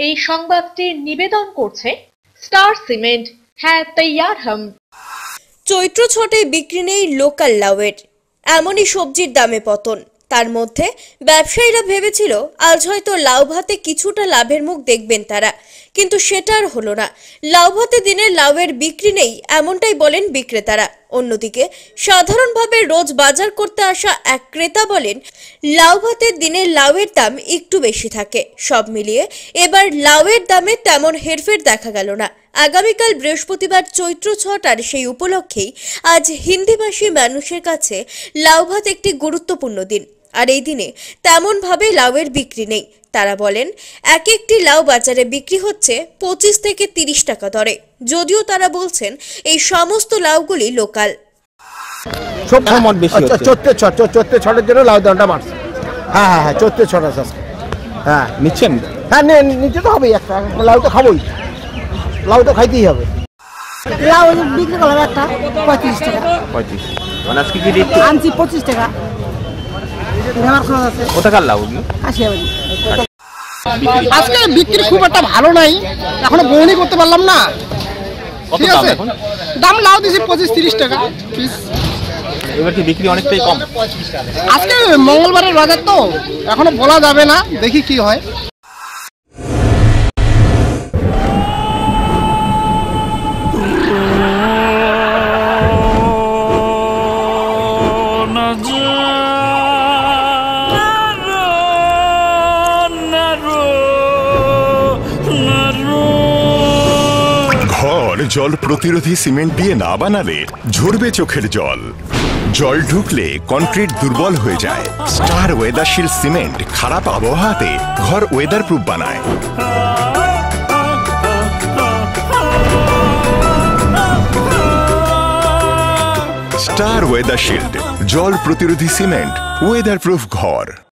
এই সংবাদটি নিবেদন করছে স্টার সিমেন্ট। হ্যাঁ তৈয়ার হাম। চৈত্র ছটে বিক্রি নেই লোকাল লাউয়ের, এমনই সবজির দামে পতন। তার মধ্যে ব্যবসায়ীরা ভেবেছিল আজ হয়তো লাউ ভাতে কিছুটা লাভের মুখ দেখবেন তারা, কিন্তু সেটা আর হলো না। লাউ ভাতে দিনে লাউয়ের বিক্রি নেই এমনটাই বলেন বিক্রেতারা। অন্যদিকে সাধারণভাবে রোজ বাজার করতে আসা এক ক্রেতা বলেন লাউ ভাতের দিনে লাউয়ের দাম একটু বেশি থাকে। সব মিলিয়ে এবার লাউয়ের দামে তেমন হেরফের দেখা গেল না। আগামীকাল বৃহস্পতিবার চৈত্র ছটার সেই উপলক্ষেই আজ হিন্দিভাষী মানুষের কাছে লাউ ভাত একটি গুরুত্বপূর্ণ দিন, আর এই দিনে তেমনভাবে লাউয়ের বিক্রি নেই। তারা বলেন এক একটি লাউ বাজারে বিক্রি হচ্ছে 25 থেকে 30 টাকা দরে, যদিও তারা বলছেন এই সমস্ত লাউগুলি লোকাল। সব সময় বেশি হচ্ছে। চৈত্র ছটের জন্য লাউ দামটা বাড়ছে। হ্যাঁ চৈত্র ছট আছে। হ্যাঁ নিচ্ছেন? হ্যাঁ নিতে তো হবেই, একটা লাউ তো খাবোই, লাউ তো খাইতেই হবে। লাউ বিক্রি করলাম একটা 35 টাকা। 35 মানে আজকে কি রেট? আনছি 25 টাকা। আমার খরচ আছে। কোথাকার লাউ? 80 টাকা। আজকে বিক্রি খুব একটা ভালো নাই, এখনো বহনি করতে পারলাম না। কত ঠিক দাম আছে, এখন? দাম লাউ দিছি 25-30 টাকা পিস। এবার কি বিক্রি অনেকটাই কম? আজকে মঙ্গলবারের বাজার তো এখনো বলা যাবে না, দেখি কি হয়। ঘর জল প্রতিরোধী সিমেন্ট দিয়ে না বানালে ঝরবে চোখের জল। জল ঢুকলে কনক্রিট দুর্বল হয়ে যায়। স্টার ওয়েদারশিল্ড সিমেন্ট খারাপ আবহাওয়াতে ঘর ওয়েদার প্রুফ বানায়। স্টার ওয়েদারশিল্ড জল প্রতিরোধী সিমেন্ট, ওয়েদার প্রুফ ঘর।